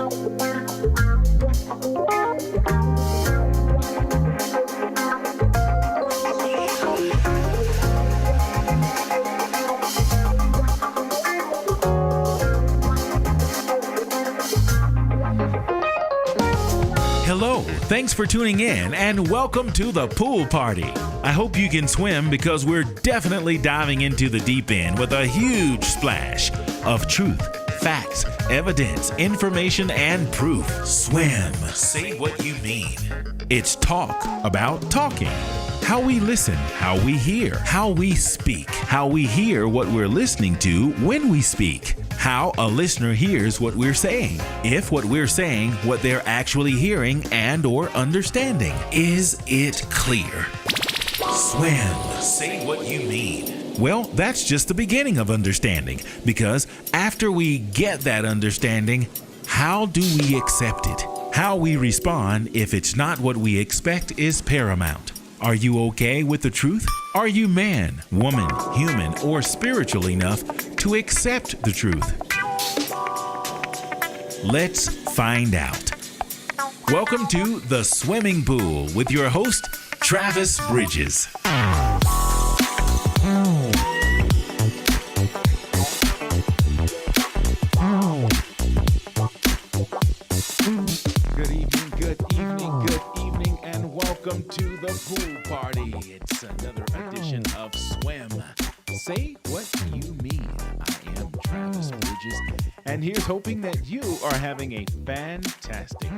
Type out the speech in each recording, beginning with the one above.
Hello, thanks for tuning in and welcome to the pool party. I hope you can swim because we're definitely diving into the deep end with a huge splash of truth, facts, evidence, information, and proof. Swim. Say what you mean. It's talk about talking. How we listen, how we hear, how we speak, how we hear what we're listening to when we speak, how a listener hears what we're saying, if what we're saying, what they're actually hearing and or understanding. Is it clear? Swim. Say what you mean. Well, that's just the beginning of understanding, because after we get that understanding, how do we accept it? How we respond if it's not what we expect is paramount. Are you okay with the truth? Are you man, woman, human, or spiritual enough to accept the truth? Let's find out. Welcome to the Swimming Pool with your host, Travis Bridges. Welcome to the pool party. It's another edition of Swim. Say what you mean. I am Travis Bridges, and here's hoping that you are having a fantastic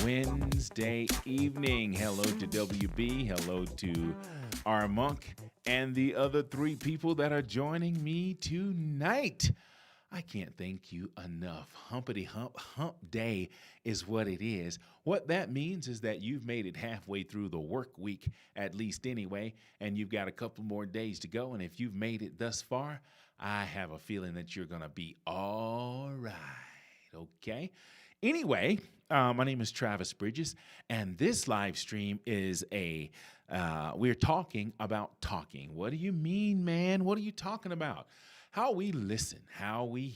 Wednesday evening. Hello to WB, hello to our monk, and the other three people that are joining me tonight. I can't thank you enough. Humpity hump day is what it is. What that means is that you've made it halfway through the work week, at least anyway, and you've got a couple more days to go. And if you've made it thus far, I have a feeling that you're going to be all right. Okay. Anyway, my name is Travis Bridges, and this live stream is we're talking about talking. What do you mean, man? What are you talking about? How we listen, how we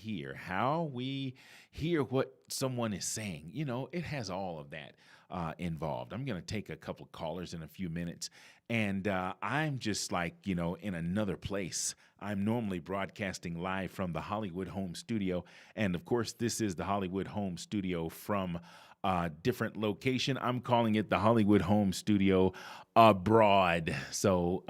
hear what someone is saying. You know, it has all of that involved. I'm going to take a couple callers in a few minutes, and I'm just like, in another place. I'm normally broadcasting live from the Hollywood home studio, and of course, this is the Hollywood home studio from a different location. I'm calling it the Hollywood home studio abroad. So,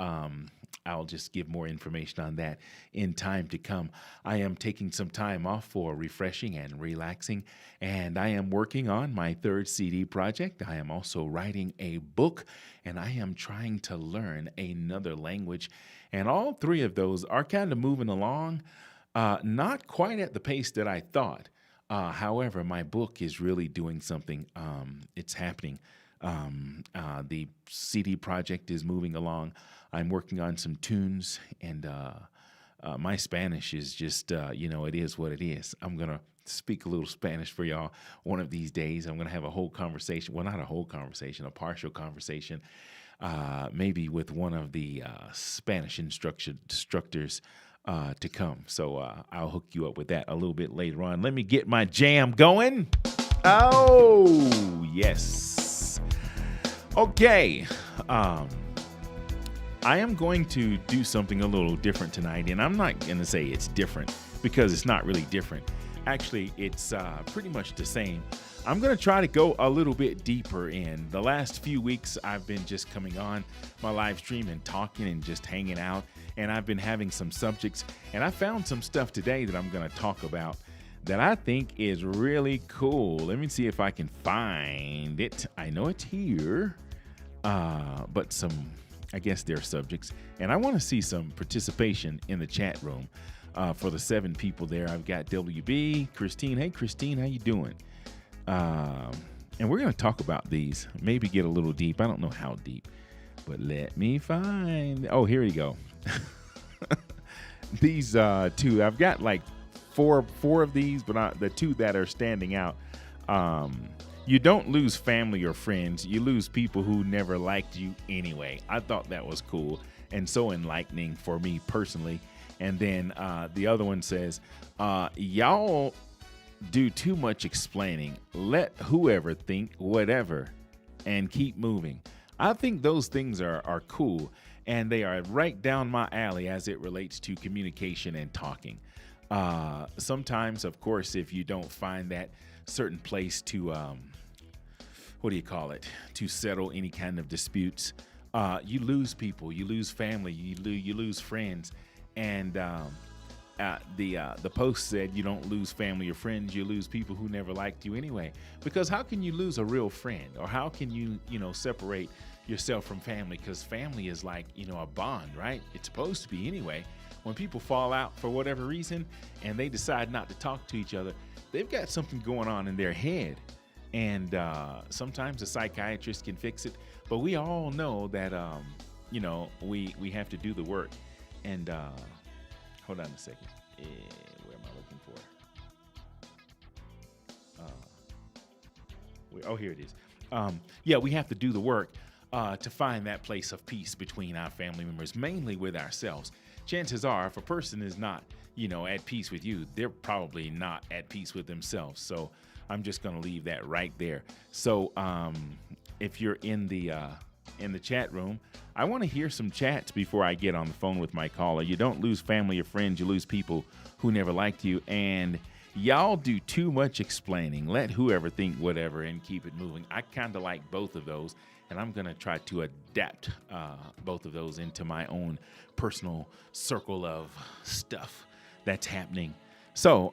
I'll just give more information on that in time to come. I am taking some time off for refreshing and relaxing, and I am working on my third CD project. I am also writing a book, and I am trying to learn another language. And all three of those are kind of moving along, not quite at the pace that I thought. However, my book is really doing something. It's happening. The CD project is moving along. I'm working on some tunes, and my Spanish is just, it is what it is. I'm going to speak a little Spanish for y'all one of these days. I'm going to have a whole conversation. Well, not a whole conversation, a partial conversation, maybe with one of the Spanish instructors to come. So I'll hook you up with that a little bit later on. Let me get my jam going. Oh, yes. Okay. I am going to do something a little different tonight, and I'm not going to say it's different because it's not really different. Actually, it's pretty much the same. I'm going to try to go a little bit deeper in. The last few weeks, I've been just coming on my live stream and talking and just hanging out, and I've been having some subjects, and I found some stuff today that I'm going to talk about that I think is really cool. Let me see if I can find it. I know it's here, but I guess they're subjects, and I want to see some participation in the chat room for the 7 people there. I've got WB, Christine. Hey, Christine, how you doing? And we're going to talk about these, maybe get a little deep. I don't know how deep, but let me find. Oh, here we go. These 2, I've got like four of these, but the 2 that are standing out. You don't lose family or friends. You lose people who never liked you anyway. I thought that was cool and so enlightening for me personally. And then the other one says, y'all do too much explaining. Let whoever think whatever and keep moving. I think those things are cool, and they are right down my alley as it relates to communication and talking. Sometimes, of course, if you don't find that certain place to, what do you call it, to settle any kind of disputes, you lose people, you lose family, you lose friends. And the post said you don't lose family or friends, you lose people who never liked you anyway. Because how can you lose a real friend, or how can you separate yourself from family? Because family is like a bond, right? It's supposed to be anyway. When people fall out for whatever reason and they decide not to talk to each other, they've got something going on in their head. And sometimes a psychiatrist can fix it, but we all know that we have to do the work. And hold on a second. Where am I looking for? Here it is. We have to do the work to find that place of peace between our family members, mainly with ourselves. Chances are, if a person is not, at peace with you, they're probably not at peace with themselves. So I'm just going to leave that right there. So if you're in the chat room, I want to hear some chats before I get on the phone with my caller. You don't lose family or friends, you lose people who never liked you. And y'all do too much explaining. Let whoever think whatever and keep it moving. I kind of like both of those, and I'm going to try to adapt both of those into my own personal circle of stuff that's happening. So,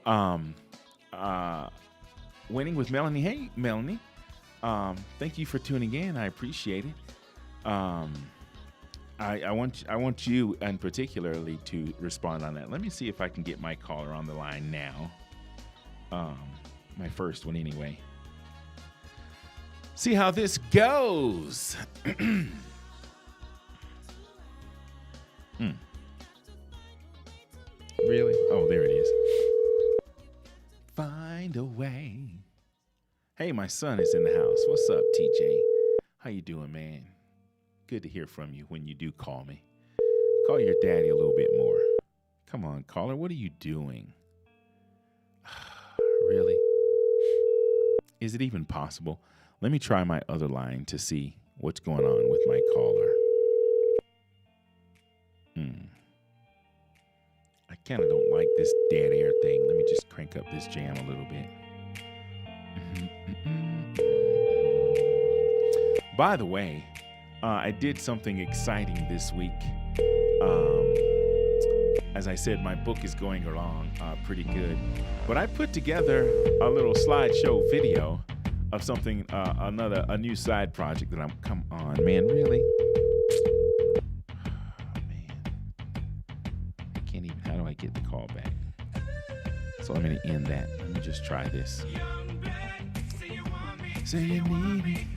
Winning with Melanie. Hey, Melanie. Thank you for tuning in. I appreciate it. I want you and particularly to respond on that. Let me see if I can get my caller on the line now. My first one anyway. See how this goes. Really? Oh, there it is. Find a way. Hey, my son is in the house. What's up, TJ? How you doing, man? Good to hear from you when you do call me. Call your daddy a little bit more. Come on, caller. What are you doing? Really? Is it even possible? Let me try my other line to see what's going on with my caller. I kind of don't like this dead air thing. Let me just crank up this jam a little bit. By the way, I did something exciting this week. As I said, my book is going along pretty good. But I put together a little slideshow video of something, a new side project that come on, man, really? How do I get the call back? So I'm going to end that. Let me just try this. Say you need me.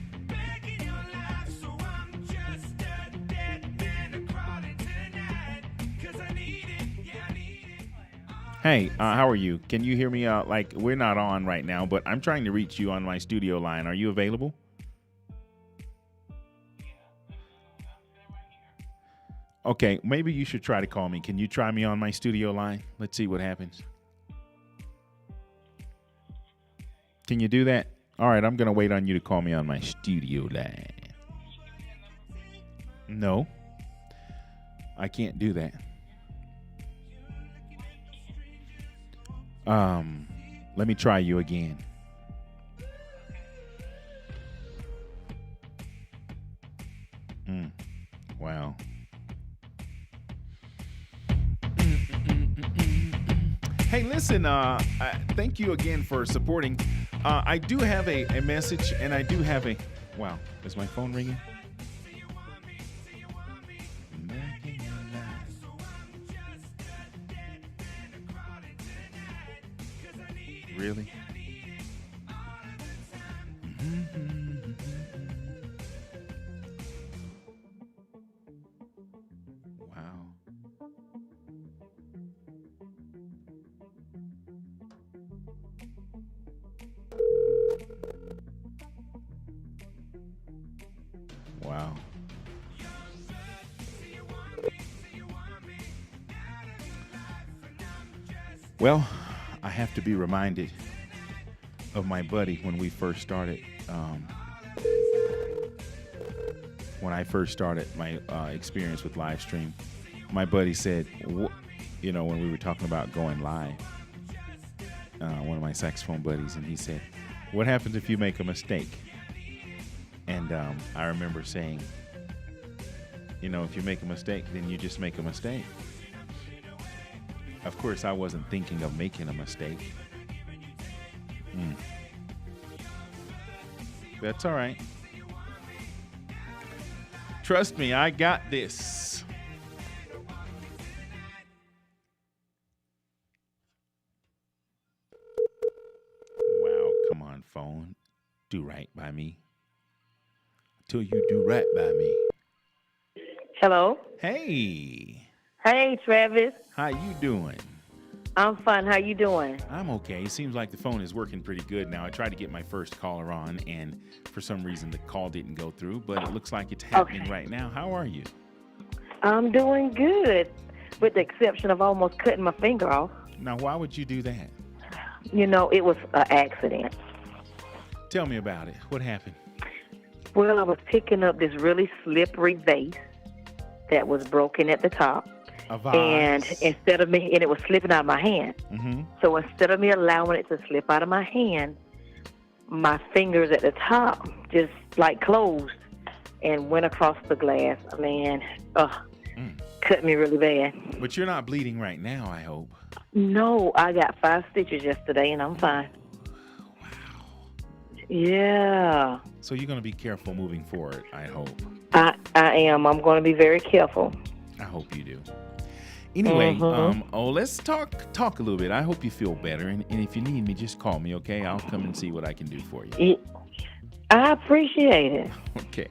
Hey, how are you? Can you hear me? We're not on right now, but I'm trying to reach you on my studio line. Are you available? Okay, maybe you should try to call me. Can you try me on my studio line? Let's see what happens. Can you do that? All right, I'm going to wait on you to call me on my studio line. No, I can't do that. Let me try you again. Wow. Hey, listen, thank you again for supporting. I do have a message, and I do have a... Wow, is my phone ringing? Really? Wow. Wow. Well, I have to be reminded of my buddy when we first started. When I first started my experience with live stream, my buddy said, when we were talking about going live, one of my saxophone buddies, and he said, "What happens if you make a mistake?" And I remember saying, if you make a mistake, then you just make a mistake. Of course, I wasn't thinking of making a mistake. That's all right. Trust me, I got this. Wow, come on, phone. Do right by me. Till you do right by me. Hello. Hey. Hey, Travis. How you doing? I'm fine. How you doing? I'm okay. It seems like the phone is working pretty good now. I tried to get my first caller on, and for some reason the call didn't go through, but it looks like it's happening right now. How are you? I'm doing good, with the exception of almost cutting my finger off. Now, why would you do that? It was an accident. Tell me about it. What happened? Well, I was picking up this really slippery vase that was broken at the top. And it was slipping out of my hand. Mm-hmm. So instead of me allowing it to slip out of my hand, my fingers at the top just like closed and went across the glass. Man, cut me really bad. But you're not bleeding right now, I hope. No, I got 5 stitches yesterday and I'm fine. Wow. Yeah. So you're going to be careful moving forward, I hope. I am. I'm going to be very careful. I hope you do. Anyway, let's talk a little bit. I hope you feel better, and if you need me, just call me, okay? I'll come and see what I can do for you. I appreciate it. Okay.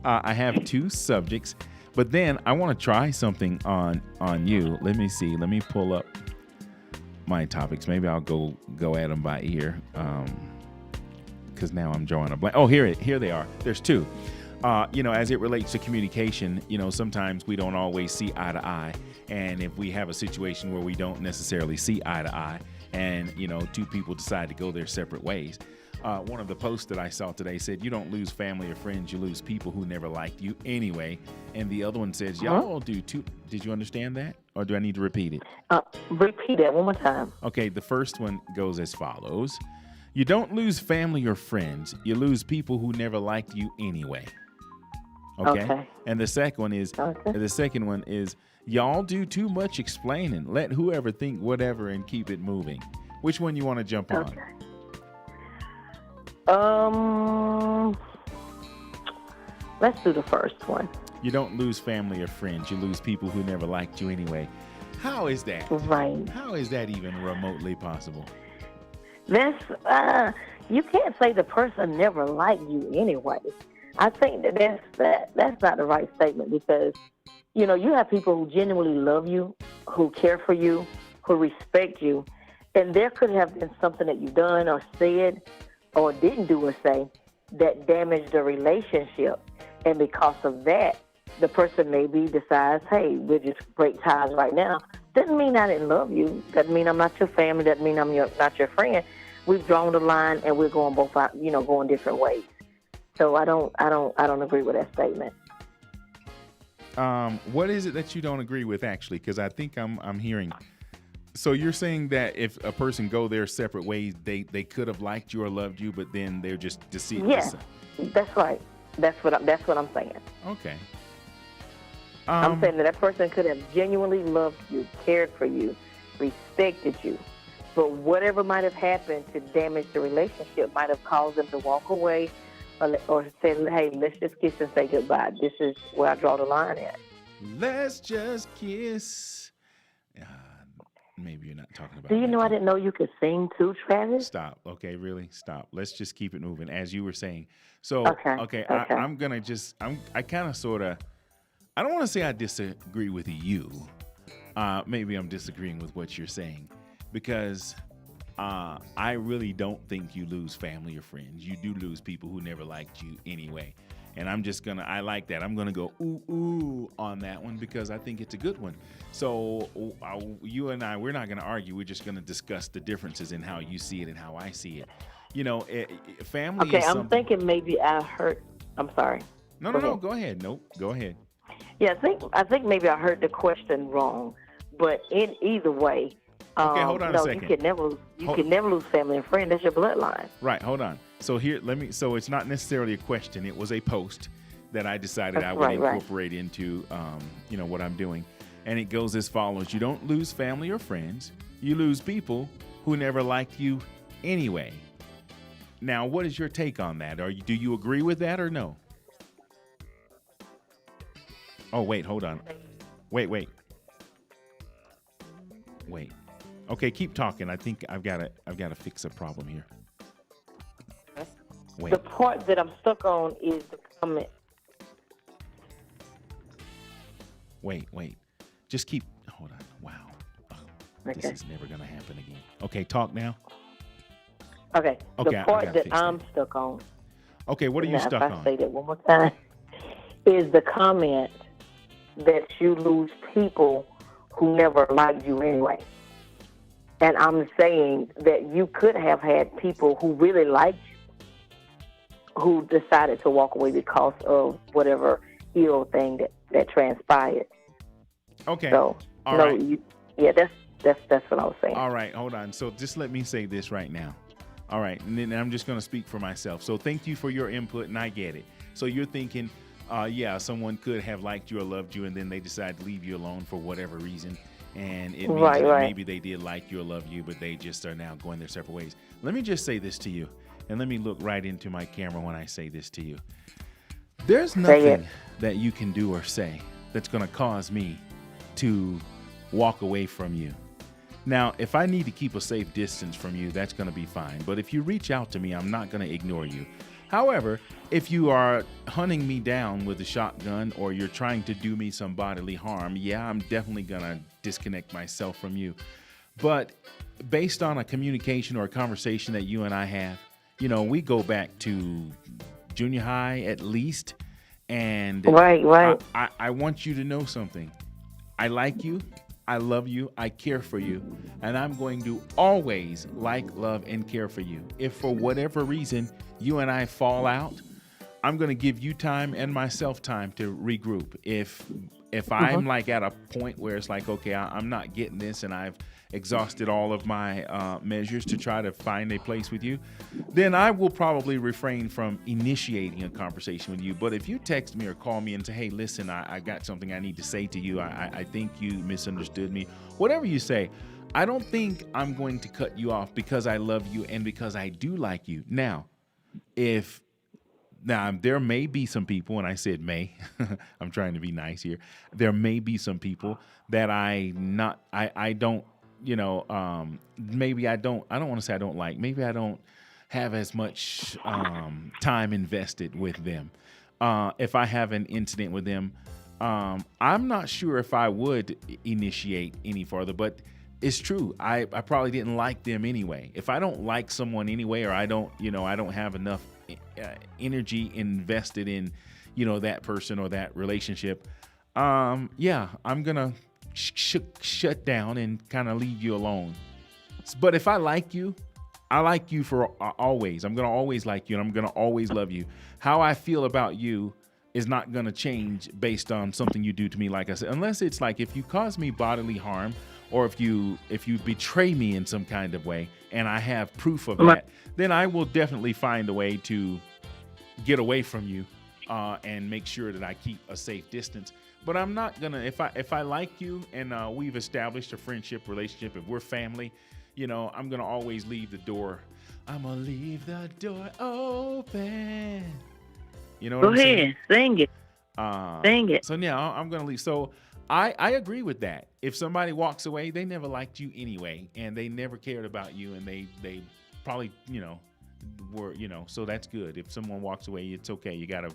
I have 2 subjects, but then I want to try something on you. Let me see. Let me pull up my topics. Maybe I'll go at them by ear, because now I'm drawing a blank. Oh, here they are. There's 2. As it relates to communication, sometimes we don't always see eye to eye. And if we have a situation where we don't necessarily see eye to eye and, 2 people decide to go their separate ways. One of the posts that I saw today said, you don't lose family or friends, you lose people who never liked you anyway. And the other one says, y'all do too. Did you understand that? Or do I need to repeat it? Repeat that one more time. Okay, the first one goes as follows. You don't lose family or friends, you lose people who never liked you anyway. Okay. And the second one is y'all do too much explaining. Let whoever think whatever and keep it moving. Which one you want to jump on? Let's do the first one. You don't lose family or friends. You lose people who never liked you anyway. How is that? Right. How is that even remotely possible? That's you can't say the person never liked you anyway. I think that's not the right statement because, you have people who genuinely love you, who care for you, who respect you, and there could have been something that you've done or said or didn't do or say that damaged the relationship. And because of that, the person maybe decides, hey, we're just break ties right now. Doesn't mean I didn't love you. Doesn't mean I'm not your family. Doesn't mean I'm not your friend. We've drawn the line and we're going both out, going different ways. So I don't agree with that statement. What is it that you don't agree with actually? Because I think I'm hearing. So you're saying that if a person go their separate ways, they could have liked you or loved you, but then they're just deceived. Yes, that's right. That's what I'm saying. Okay. I'm saying that person could have genuinely loved you, cared for you, respected you, but whatever might have happened to damage the relationship might have caused them to walk away. Or say, hey, let's just kiss and say goodbye. This is where I draw the line at. Let's just kiss. Maybe you're not talking about. Do you know I didn't know you could sing too, Travis? Stop. Okay, really? Stop. Let's just keep it moving, as you were saying. So, okay. I'm going to just, I kind of sort of, I don't want to say I disagree with you. Maybe I'm disagreeing with what you're saying because I really don't think you lose family or friends. You do lose people who never liked you anyway. And I like that. I'm gonna go ooh on that one because I think it's a good one. So you and I, we're not gonna argue. We're just gonna discuss the differences in how you see it and how I see it. Family Okay, is I'm something. thinking maybe I heard. I'm sorry. No. Go ahead. Nope. Go ahead. Yeah, I think maybe I heard the question wrong. But in either way, Okay, hold on a no, second. you can never lose family and friends. That's your bloodline. Right. Hold on. So so it's not necessarily a question. It was a post that I decided I would incorporate into, what I'm doing. And it goes as follows. You don't lose family or friends. You lose people who never liked you anyway. Now, what is your take on that? Do you agree with that or no? Oh, wait, hold on. Wait. Okay, keep talking. I think I've got to fix a problem here. Wait. The part that I'm stuck on is the comment. Wait. Just keep. Hold on. Wow. Okay. This is never going to happen again. Okay, talk now. Okay. The part that I'm stuck on. Okay, what are you stuck on? If I say that one more time, is the comment that you lose people who never liked you anyway. And I'm saying that you could have had people who really liked you, who decided to walk away because of whatever ill thing that transpired. Okay. So, All right. That's what I was saying. All right, hold on. So just let me say this right now. All right, and then I'm just going to speak for myself. So thank you for your input, and I get it. So you're thinking, someone could have liked you or loved you, and then they decide to leave you alone for whatever reason. And it means that maybe they did like you or love you, but they just are now going their separate ways. Let me just say this to you, and let me look right into my camera when I say this to you. There's nothing that you can do or say that's going to cause me to walk away from you. Now, if I need to keep a safe distance from you, that's going to be fine. But if you reach out to me, I'm not going to ignore you. However, if you are hunting me down with a shotgun or you're trying to do me some bodily harm, I'm definitely going to disconnect myself from you. But based on a communication or a conversation that you and I have, we go back to junior high at least. And right. I want you to know something. I like you. I love you. I care for you. And I'm going to always like, love, and care for you. If for whatever reason you and I fall out, I'm going to give you time and myself time to regroup. If I'm like at a point where it's like, okay, I'm not getting this and I've exhausted all of my measures to try to find a place with you, then I will probably refrain from initiating a conversation with you. But if you text me or call me and say, hey, listen, I got something I need to say to you. I think you misunderstood me. Whatever you say, I don't think I'm going to cut you off because I love you and because I do like you. Now, there may be some people, and I said may, I'm trying to be nice here. There may be some people that I don't want to say I don't like. Maybe I don't have as much time invested with them. If I have an incident with them, I'm not sure if I would initiate any further, but it's true. I probably didn't like them anyway. If I don't like someone anyway, or I don't have enough energy invested in, that person or that relationship, I'm gonna shut down and kind of leave you alone. But if I like you, I like you for always. I'm gonna always like you, and I'm gonna always love you. How I feel about you is not gonna change based on something you do to me. Like I said, unless it's like if you cause me bodily harm, or if you betray me in some kind of way, and I have proof of that, then I will definitely find a way to get away from you and make sure that I keep a safe distance. But I'm not gonna, if I like you and we've established a friendship relationship, if we're family, I'm gonna always leave the door. I'm gonna leave the door open. You know what I'm saying? Go ahead, sing it. Sing it. So now I'm gonna leave. So I agree with that. If somebody walks away, they never liked you anyway, and they never cared about you, and they probably, were, so that's good. If someone walks away, it's okay. You gotta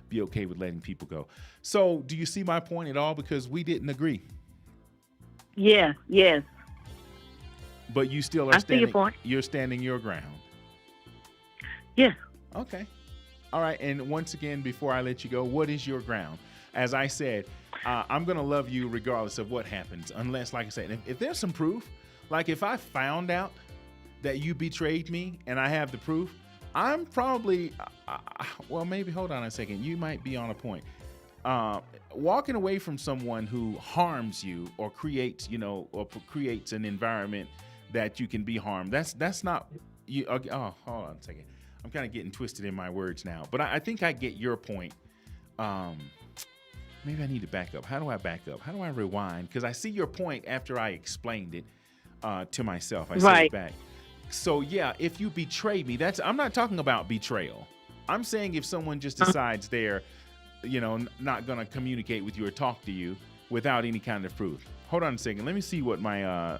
be okay with letting people go. So do you see my point at all? Because we didn't agree. Yeah, yes. But you still are standing. See your point. You're standing your ground. Yeah. Okay. All right. And once again, before I let you go, what is your ground? As I said, I'm going to love you regardless of what happens, unless, like I said, if there's some proof, like if I found out that you betrayed me and I have the proof, I'm probably, well, maybe hold on a second. You might be on a point. Walking away from someone who harms you or creates, creates an environment that you can be harmed. That's not you. Okay, oh, hold on a second. I'm kind of getting twisted in my words now, but I think I get your point. Maybe I need to back up. How do I back up? How do I rewind? Because I see your point after I explained it to myself. I say it back. So yeah, if you betray me, I'm not talking about betrayal. I'm saying if someone just decides they're, not going to communicate with you or talk to you without any kind of proof. Hold on a second. Let me see what my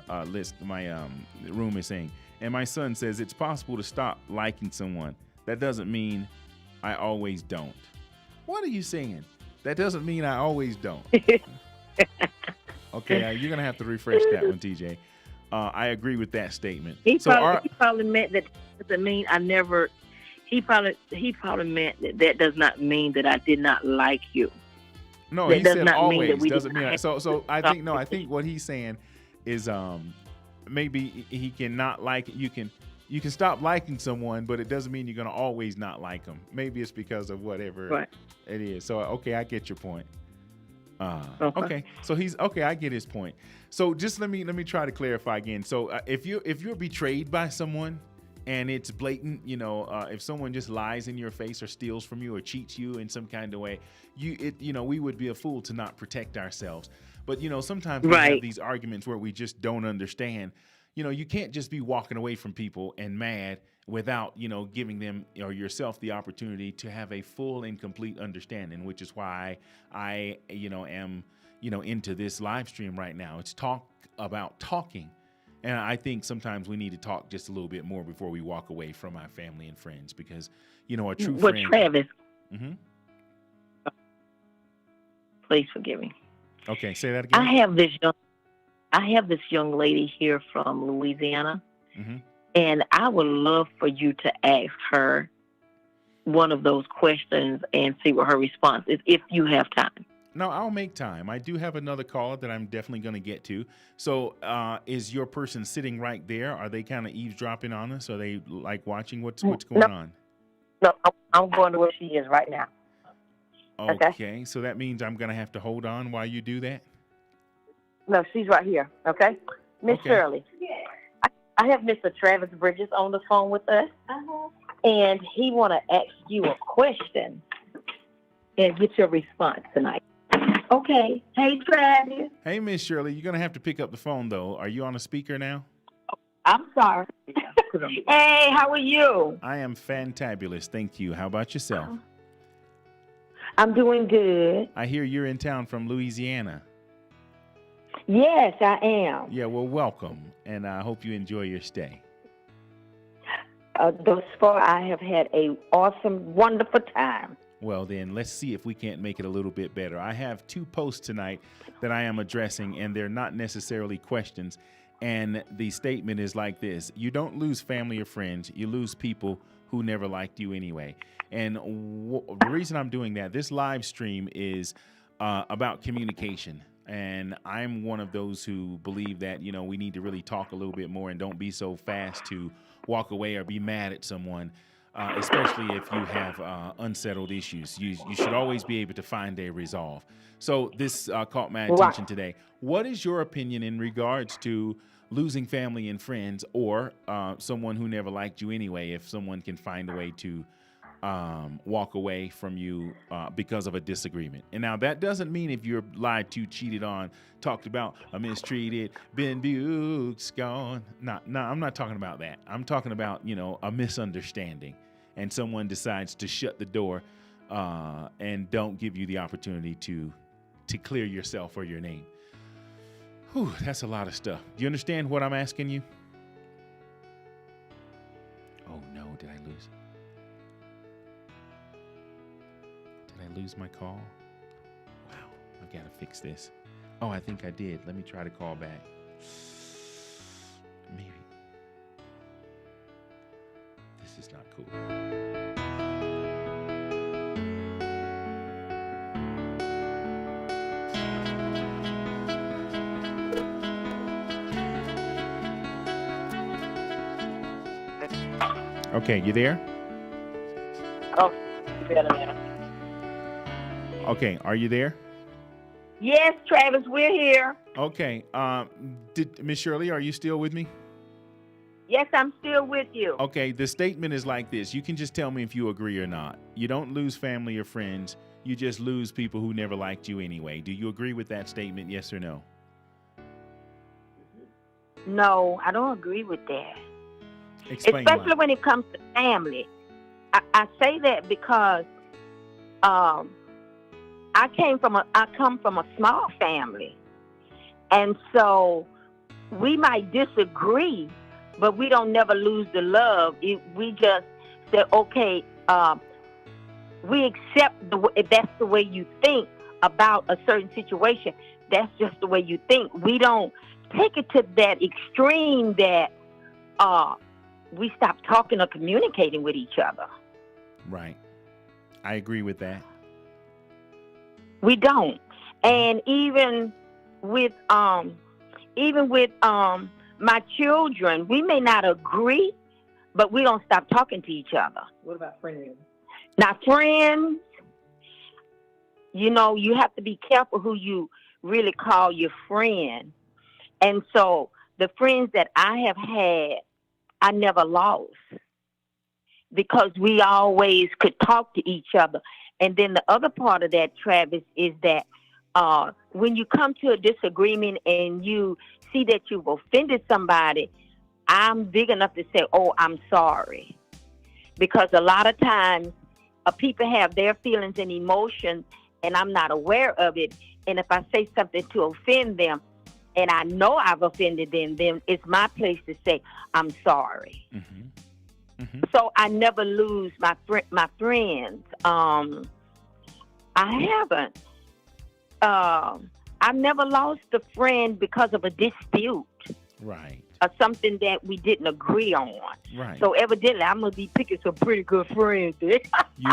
room is saying. And my son says it's possible to stop liking someone. That doesn't mean I always don't. What are you saying? That doesn't mean I always don't. Okay, you're going to have to refresh that one, TJ. I agree with that statement. He probably meant that doesn't mean I never. He probably meant that does not mean that I did not like you. No, he said always doesn't mean. So I think what he's saying is maybe he cannot like you can stop liking someone, but it doesn't mean you're going to always not like them. Maybe it's because of whatever it is. So okay, I get your point. Okay. So I get his point. So just let me try to clarify again. So if you're betrayed by someone and it's blatant, if someone just lies in your face or steals from you or cheats you in some kind of way, we would be a fool to not protect ourselves. But sometimes we have these arguments where we just don't understand. You can't just be walking away from people and mad without, giving them or yourself the opportunity to have a full and complete understanding, which is why I, am, into this live stream right now. It's talk about talking. And I think sometimes we need to talk just a little bit more before we walk away from our family and friends because, a true friend. Travis. Mm-hmm. Please forgive me. Okay, say that again. I have this young lady here from Louisiana, mm-hmm. and I would love for you to ask her one of those questions and see what her response is, if you have time. No, I'll make time. I do have another caller that I'm definitely going to get to. So is your person sitting right there? Are they kind of eavesdropping on us? Are they like watching what's going on? No, I'm going to where she is right now. Okay, so that means I'm going to have to hold on while you do that? No, she's right here, okay? Miss Shirley, I have Mr. Travis Bridges on the phone with us, and he want to ask you a question and get your response tonight. Okay. Hey, Travis. Hey, Miss Shirley, you're going to have to pick up the phone, though. Are you on a speaker now? I'm sorry. Hey, how are you? I am fantabulous, thank you. How about yourself? I'm doing good. I hear you're in town from Louisiana. Yes, I am. Yeah, well, welcome, and I hope you enjoy your stay. Thus far, I have had a awesome, wonderful time. Well, then, let's see if we can't make it a little bit better. I have 2 posts tonight that I am addressing, and they're not necessarily questions. And the statement is like this: you don't lose family or friends, you lose people who never liked you anyway. And the reason I'm doing that, this live stream is about communication. And I'm one of those who believe that, we need to really talk a little bit more and don't be so fast to walk away or be mad at someone, especially if you have unsettled issues. You should always be able to find a resolve. So this caught my attention today. What is your opinion in regards to losing family and friends, or someone who never liked you anyway, if someone can find a way to walk away from you because of a disagreement? And now that doesn't mean if you're lied to, cheated on, talked about, mistreated, been abused, gone. No, I'm not talking about that. I'm talking about, a misunderstanding and someone decides to shut the door and don't give you the opportunity to clear yourself or your name. Whew, that's a lot of stuff. Do you understand what I'm asking you? Oh no, did I lose? Did I lose my call? Wow, I've got to fix this. Oh, I think I did. Let me try to call back. Maybe. This is not cool. Okay, you there? Oh, better now. Okay, are you there? Yes, Travis, we're here. Okay. Miss Shirley, are you still with me? Yes, I'm still with you. Okay, the statement is like this. You can just tell me if you agree or not. You don't lose family or friends. You just lose people who never liked you anyway. Do you agree with that statement, yes or no? No, I don't agree with that. Explain Especially why. when it comes to family. I say that because um, I come from a small family, and so we might disagree, but we don't never lose the love. We just say, okay, we accept if that's the way you think about a certain situation. That's just the way you think. We don't take it to that extreme that we stop talking or communicating with each other. Right. I agree with that. We don't. And even with my children, we may not agree, but we don't stop talking to each other. What about friends? Now, friends, you have to be careful who you really call your friend. And so the friends that I have had, I never lost because we always could talk to each other. And then the other part of that, Travis, is that when you come to a disagreement and you see that you've offended somebody, I'm big enough to say, oh, I'm sorry. Because a lot of times people have their feelings and emotions, and I'm not aware of it. And if I say something to offend them, and I know I've offended them, then it's my place to say, I'm sorry. Mm-hmm. Mm-hmm. So I never lose my friends. I haven't. I've never lost a friend because of a dispute. Right. Or something that we didn't agree on. Right. So evidently, I'm gonna be picking some pretty good friends. You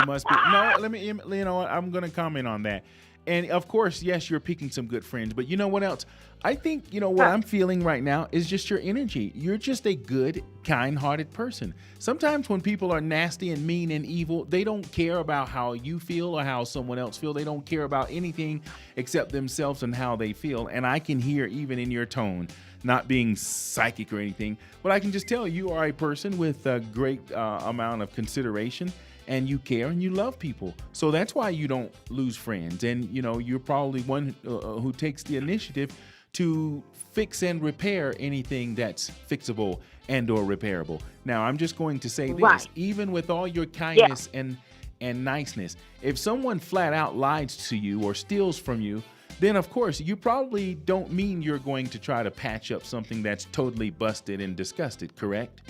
must be. No, let me. You know what? I'm going to comment on that. And of course, yes, you're picking some good friends. But you know what else? I think, what I'm feeling right now is just your energy. You're just a good, kind-hearted person. Sometimes when people are nasty and mean and evil, they don't care about how you feel or how someone else feels. They don't care about anything except themselves and how they feel. And I can hear even in your tone, not being psychic or anything, but I can just tell you are a person with a great amount of consideration. And you care and you love people. So that's why you don't lose friends. And, you're probably one who takes the initiative to fix and repair anything that's fixable and or repairable. Now, I'm just going to say this. Right. Even with all your kindness and niceness, if someone flat out lies to you or steals from you, then, of course, you probably don't mean you're going to try to patch up something that's totally busted and disgusted, correct?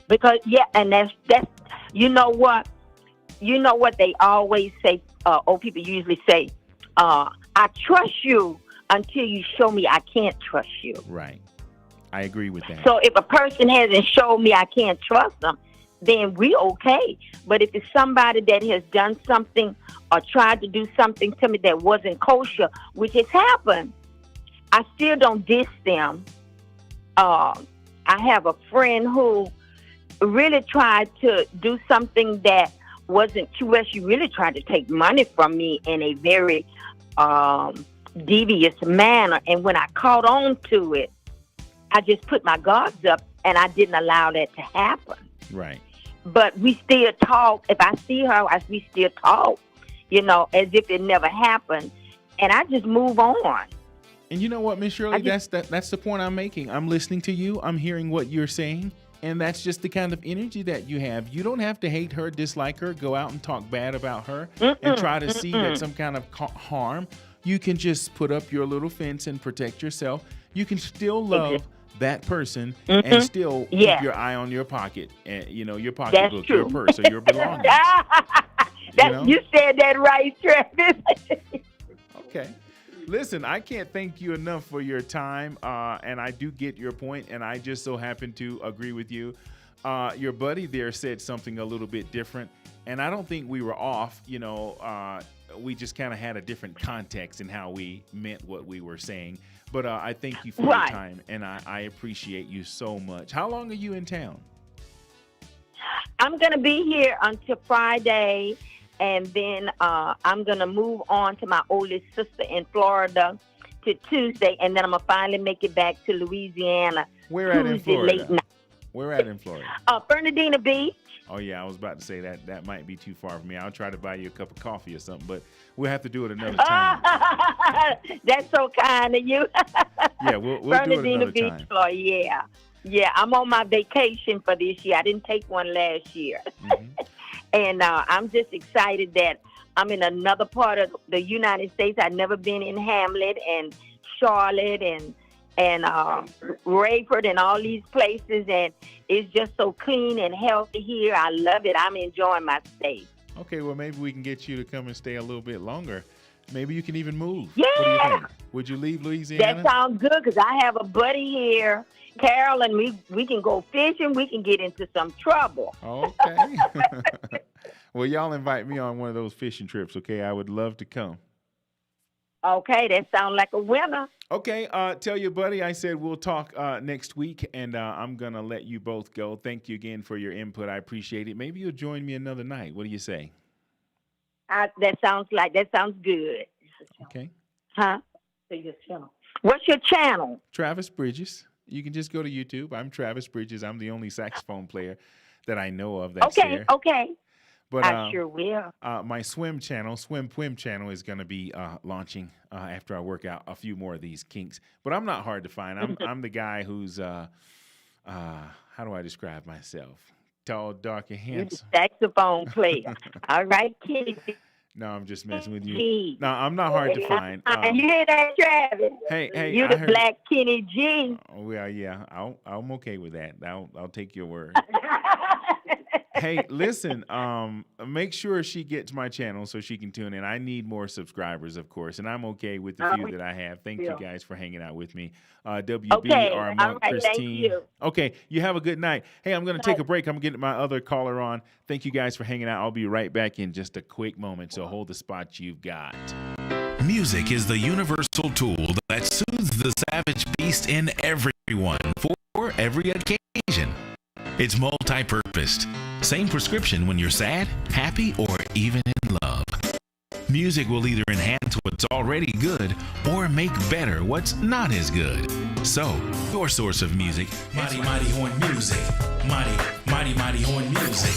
Because, and that's you know what? You know what they always say, old people usually say, I trust you until you show me I can't trust you. Right. I agree with that. So if a person hasn't shown me I can't trust them, then we okay. But if it's somebody that has done something or tried to do something to me that wasn't kosher, which has happened, I still don't diss them. I have a friend who really tried to do something that wasn't true. She really tried to take money from me in a very devious manner. And when I caught on to it, I just put my guards up and I didn't allow that to happen. Right. But we still talk. If I see her, we still talk, as if it never happened. And I just move on. And you know what, Miss Shirley, that's the point I'm making. I'm listening to you. I'm hearing what you're saying. And that's just the kind of energy that you have. You don't have to hate her, dislike her, go out and talk bad about her and try to see that some kind of harm. You can just put up your little fence and protect yourself. You can still love that person and still keep your eye on your pocket, and your pocketbook, your purse, or your belongings. You said that right, Travis. Okay. Listen, I can't thank you enough for your time, and I do get your point, and I just so happen to agree with you. Your buddy there said something a little bit different, and I don't think we were off. We just kind of had a different context in how we meant what we were saying. But I thank you for your time, and I appreciate you so much. How long are you in town? I'm going to be here until Friday, and then I'm going to move on to my oldest sister in Florida to Tuesday, and then I'm going to finally make it back to Louisiana Where at in Tuesday late Florida? night. Where at in Florida? Fernandina Beach. Oh, yeah, I was about to say that might be too far for me. I'll try to buy you a cup of coffee or something, but we'll have to do it another time. That's so kind of you. Yeah, we'll do it Fernandina another Beach, time. Florida, yeah. Yeah, I'm on my vacation for this year. I didn't take one last year. Mm-hmm. And I'm just excited that I'm in another part of the United States. I've never been in Hamlet and Charlotte and Rayford and all these places, and it's just so clean and healthy here. I love it. I'm enjoying my stay. Okay, well, maybe we can get you to come and stay a little bit longer. Maybe you can even move. Yeah. What do you think? Would you leave Louisiana? That sounds good because I have a buddy here, Carol, and we can go fishing. We can get into some trouble. Okay. Well, y'all invite me on one of those fishing trips, okay? I would love to come. Okay, that sounds like a winner. Okay, tell your buddy I said we'll talk next week, and I'm going to let you both go. Thank you again for your input. I appreciate it. Maybe you'll join me another night. What do you say? That sounds good. Okay. Huh? What's your channel? Travis Bridges. You can just go to YouTube. I'm Travis Bridges. I'm the only saxophone player that I know of that's there. Okay. But I sure will. my SWYM channel, SWYM channel, is going to be launching after I work out a few more of these kinks. But I'm not hard to find. I'm the guy who's, how do I describe myself? Tall, dark, and handsome. You're the saxophone player. All right, Kitty. No, I'm just messing with you. No, I'm not hard to find. You hear that, Travis? Hey, you the Black Kenny G. Oh, well, yeah, I'm okay with that. I'll take your word. Hey, listen, make sure she gets my channel so she can tune in. I need more subscribers, of course, and I'm okay with the few that I have. Thank you guys for hanging out with me. WB, okay. Armand, All right, Christine. thank you. Okay, you have a good night. Hey, I'm going to take a break. I'm getting my other caller on. Thank you guys for hanging out. I'll be right back in just a quick moment, so hold the spot you've got. Music is the universal tool that soothes the savage beast in everyone for every occasion. It's multi-purposed. Same prescription when you're sad, happy, or even in love. Music will either enhance what's already good or make better what's not as good. So, your source of music, Mighty Horn Music. Mighty Horn Music.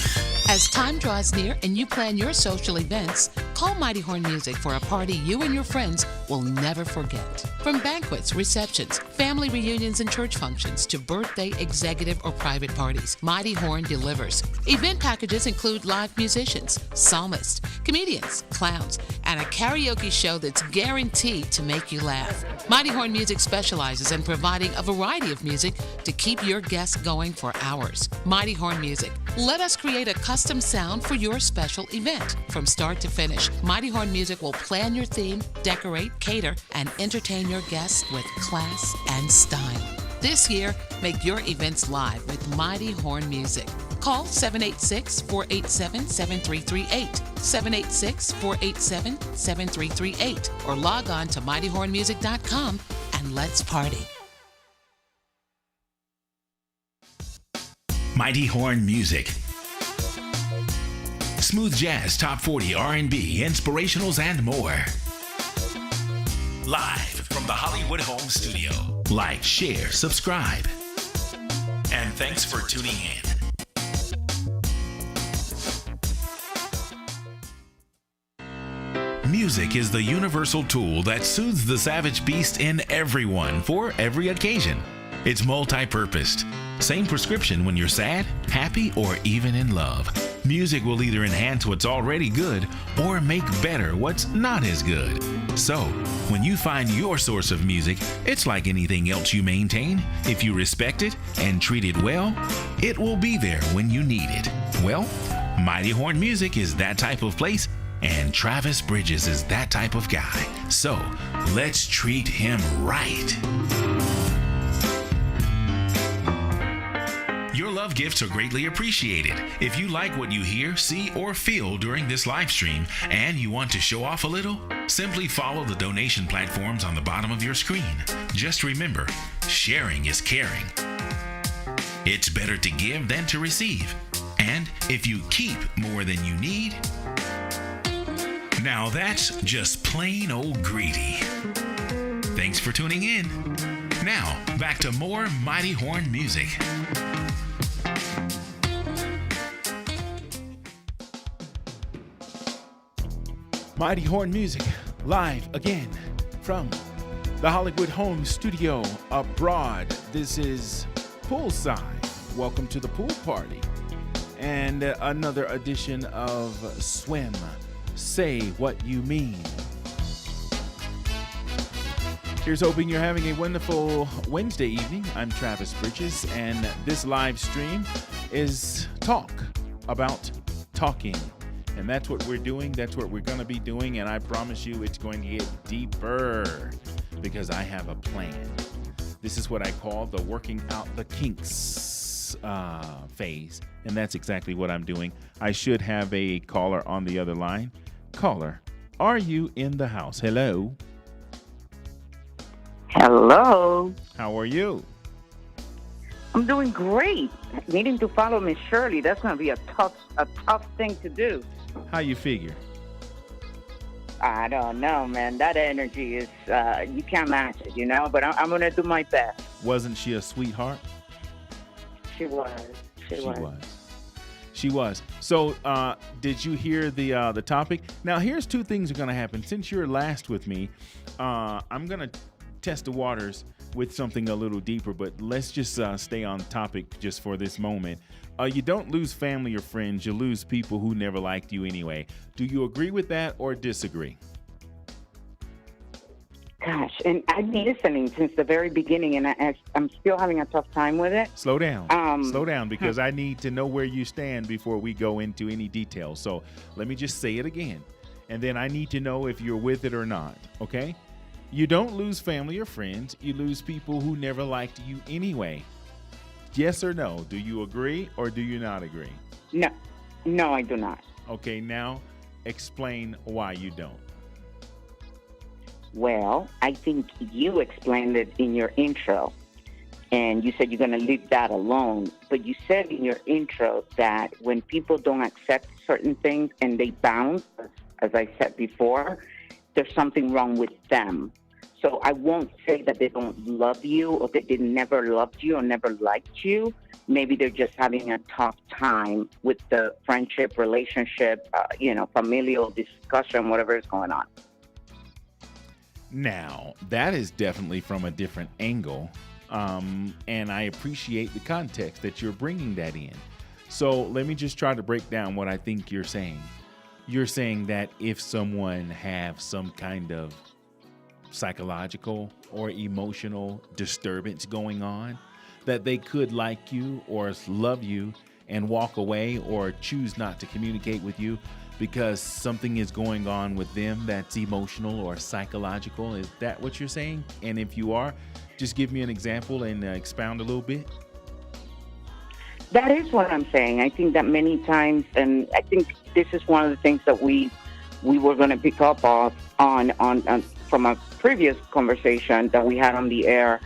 As time draws near and you plan your social events, call Mighty Horn Music for a party you and your friends will never forget. From banquets, receptions, family reunions, and church functions to birthday, executive, or private parties, Mighty Horn delivers. Event packages include live musicians, psalmists, comedians, clowns, and a karaoke show that's guaranteed to make you laugh. Mighty Horn Music specializes in providing a variety of music to keep your guests going for hours. Mighty Horn Music. Let us create a custom sound for your special event. From start to finish, Mighty Horn Music will plan your theme, decorate, cater, and entertain your guests with class and style. This year, make your events live with Mighty Horn Music. Call 786-487-7338, 786-487-7338, or log on to mightyhornmusic.com and let's party. Mighty Horn Music. Smooth jazz, top 40, R&B, inspirationals, and more. Live from the Hollywood Home Studio. Like, share, subscribe. And thanks for tuning in. Music is the universal tool that soothes the savage beast in everyone for every occasion. It's multi-purposed. Same prescription when you're sad, happy, or even in love. Music will either enhance what's already good or make better what's not as good. So, when you find your source of music, it's like anything else you maintain. If you respect it and treat it well, it will be there when you need it. Well, Mighty Horn Music is that type of place, and Travis Bridges is that type of guy. So, let's treat him right. Your love gifts are greatly appreciated. If you like what you hear, see, or feel during this live stream and you want to show off a little, simply follow the donation platforms on the bottom of your screen. Just remember, sharing is caring. It's better to give than to receive. And if you keep more than you need, now that's just plain old greedy. Thanks for tuning in. Now, back to more Mighty Horn music. Mighty Horn Music, live again from the Hollywood Home Studio abroad. This is Poolside. Welcome to the pool party. And another edition of SWYM, Say What You Mean. Here's hoping you're having a wonderful Wednesday evening. I'm Travis Bridges, and this live stream is talk about talking. And that's what we're doing. That's what we're going to be doing. And I promise you it's going to get deeper because I have a plan. This is what I call the working out the kinks phase. And that's exactly what I'm doing. I should have a caller on the other line. Caller, are you in the house? Hello. Hello. How are you? I'm doing great. Needing to follow Miss Shirley, that's going to be a tough thing to do. How you figure? I don't know, man. That energy is, you can't match it, you know? But I'm going to do my best. Wasn't she a sweetheart? She was. She was. So, did you hear the topic? Now, here's two things are going to happen. Since you're last with me, I'm going to test the waters with something a little deeper, but let's just stay on topic just for this moment. You don't lose family or friends. You lose people who never liked you anyway. Do you agree with that or disagree? Gosh, and I've been listening since the very beginning, and I'm still having a tough time with it. Slow down. Slow down, because I need to know where you stand before we go into any details. So let me just say it again, and then I need to know if you're with it or not, okay? You don't lose family or friends. You lose people who never liked you anyway. Yes or no? Do you agree or do you not agree? No, I do not. Okay, now explain why you don't. Well, I think you explained it in your intro, and you said you're going to leave that alone. But you said in your intro that when people don't accept certain things and they bounce, as I said before, there's something wrong with them. So I won't say that they don't love you or that they never loved you or never liked you. Maybe they're just having a tough time with the friendship, relationship, familial discussion, whatever is going on. Now, that is definitely from a different angle, and I appreciate the context that you're bringing that in. So let me just try to break down what I think you're saying. You're saying that if someone have some kind of psychological or emotional disturbance going on, that they could like you or love you and walk away or choose not to communicate with you because something is going on with them that's emotional or psychological. Is that what you're saying? And if you are, just give me an example and expound a little bit. That is what I'm saying. I think that many times, and I think this is one of the things that we were going to pick up on from a previous conversation that we had on the air,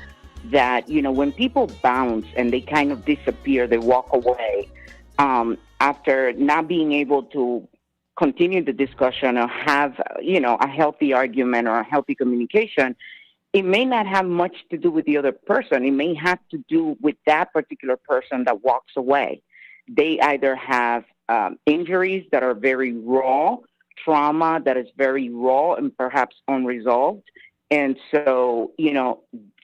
that, when people bounce and they kind of disappear, they walk away, after not being able to continue the discussion or have, a healthy argument or a healthy communication, it may not have much to do with the other person. It may have to do with that particular person that walks away. They either have injuries that are very raw, trauma that is very raw and perhaps unresolved. And so,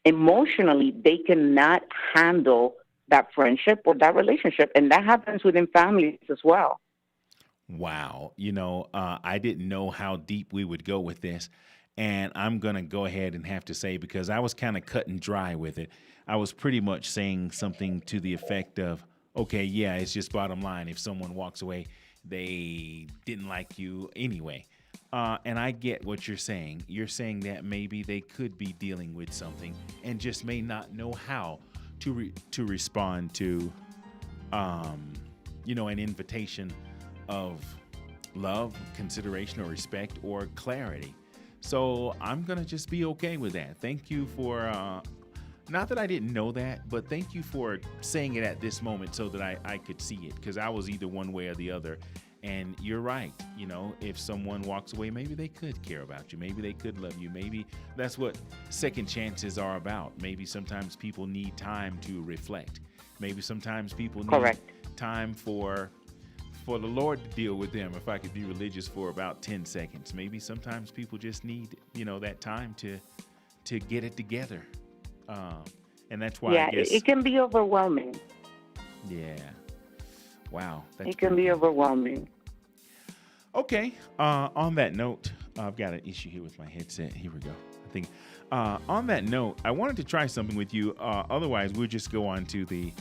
emotionally, they cannot handle that friendship or that relationship. And that happens within families as well. Wow. I didn't know how deep we would go with this. And I'm going to go ahead and have to say, because I was kind of cut and dry with it, I was pretty much saying something to the effect of, okay, yeah, it's just bottom line. If someone walks away, they didn't like you anyway. And I get what you're saying. You're saying that maybe they could be dealing with something and just may not know how to respond to, an invitation of love, consideration, or respect, or clarity. So I'm going to just be okay with that. Thank you for not that I didn't know that, but thank you for saying it at this moment so that I could see it, because I was either one way or the other. And you're right. You know, if someone walks away, maybe they could care about you. Maybe they could love you. Maybe that's what second chances are about. Maybe sometimes people need time to reflect. Maybe sometimes people need time for the Lord to deal with them, if I could be religious for about 10 seconds. Maybe sometimes people just need, that time to get it together. And that's why I guess... it can be overwhelming. Yeah. Wow. It can be overwhelming. Okay. On that note, I've got an issue here with my headset. Here we go. I think on that note, I wanted to try something with you. Otherwise, we'll just go on to the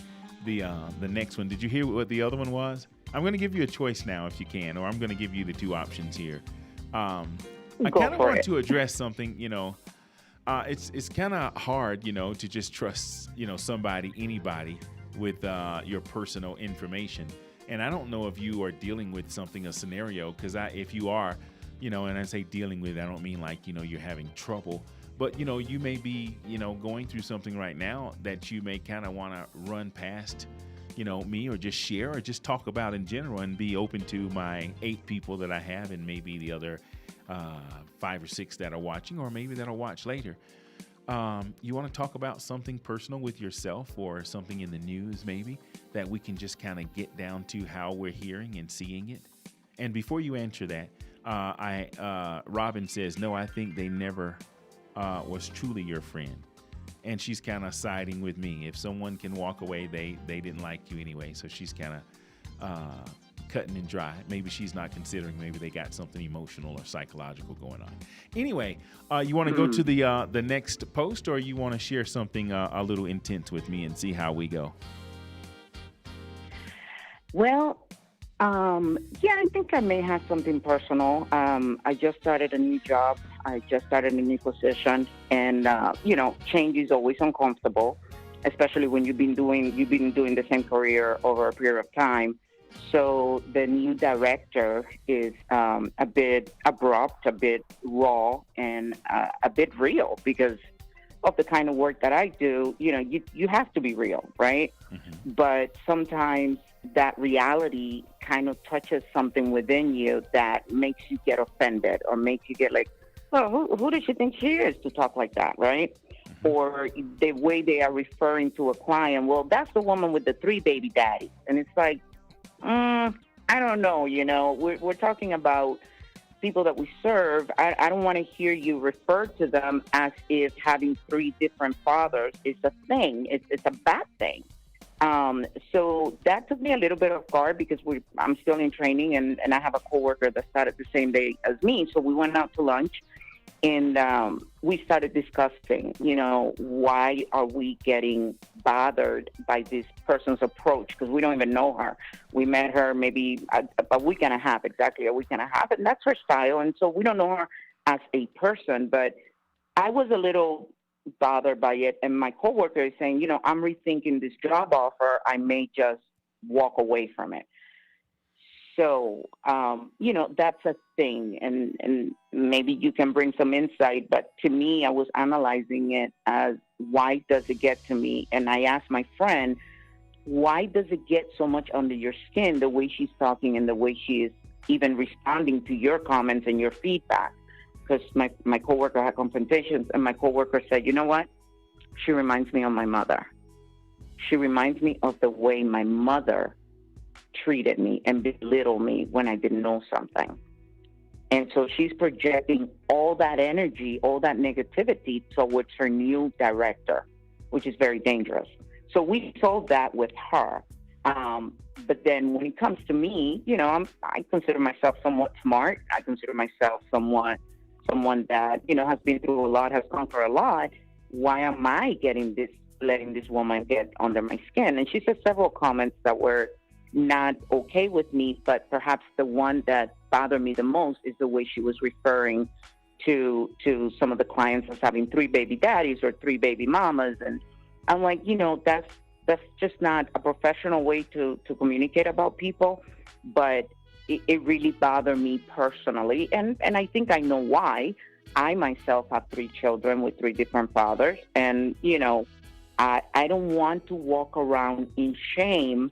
next one. Did you hear what the other one was? I'm going to give you a choice now, if you can, or I'm going to give you the two options here. I kind of want to address something. It's kind of hard, to just trust, anybody with your personal information. And I don't know if you are dealing with a scenario, because if you are, and I say dealing with, I don't mean like, you're having trouble, but, you may be, going through something right now that you may kind of want to run past, me, or just share, or just talk about in general, and be open to my 8 people that I have, and maybe the other 5 or 6 that are watching, or maybe that'll watch later. You want to talk about something personal with yourself, or something in the news maybe, that we can just kind of get down to how we're hearing and seeing it? And before you answer that, Robin says, no, I think they never was truly your friend. And she's kind of siding with me. If someone can walk away, they didn't like you anyway. So she's kind of cutting and dry. Maybe she's not considering, maybe they got something emotional or psychological going on. Anyway, you want to go to the next post, or you want to share something a little intense with me and see how we go? Well, I think I may have something personal. I just started a new job. I just started a new position, and change is always uncomfortable, especially when you've been doing the same career over a period of time. So the new director is a bit abrupt, a bit raw, and a bit real, because of the kind of work that I do. You have to be real, right? Mm-hmm. But sometimes that reality kind of touches something within you that makes you get offended, or makes you get like, well, who does she think she is to talk like that, right? Mm-hmm. Or the way they are referring to a client, well, that's the woman with the 3 baby daddies. And it's like, I don't know, we're talking about people that we serve. I don't want to hear you refer to them as if having 3 different fathers is a thing. It's a bad thing. So that took me a little bit off guard, because I'm still in training, and I have a coworker that started the same day as me. So we went out to lunch, and we started discussing, why are we getting bothered by this person's approach? Because we don't even know her. We met her maybe a week and a half, exactly a week and a half, and that's her style. And so we don't know her as a person, but I was a little bothered by it. And my coworker is saying, I'm rethinking this job offer. I may just walk away from it. So, that's a thing. And maybe you can bring some insight. But to me, I was analyzing it as, why does it get to me? And I asked my friend, why does it get so much under your skin, the way she's talking and the way she is even responding to your comments and your feedback? Because my coworker had confrontations, and my coworker said, you know what? She reminds me of my mother. She reminds me of the way my mother treated me and belittled me when I didn't know something. And so she's projecting all that energy, all that negativity towards her new director, which is very dangerous. So we solved that with her. But then when it comes to me, I consider myself somewhat smart. I consider myself someone that, has been through a lot, has gone through a lot. Why am I letting this woman get under my skin? And she said several comments that were not okay with me, but perhaps the one that bothered me the most is the way she was referring to some of the clients as having 3 baby daddies or 3 baby mamas. And I'm like, that's just not a professional way to communicate about people. But it really bothered me personally. And I think I know why. I myself have 3 children with 3 different fathers. And, I don't want to walk around in shame.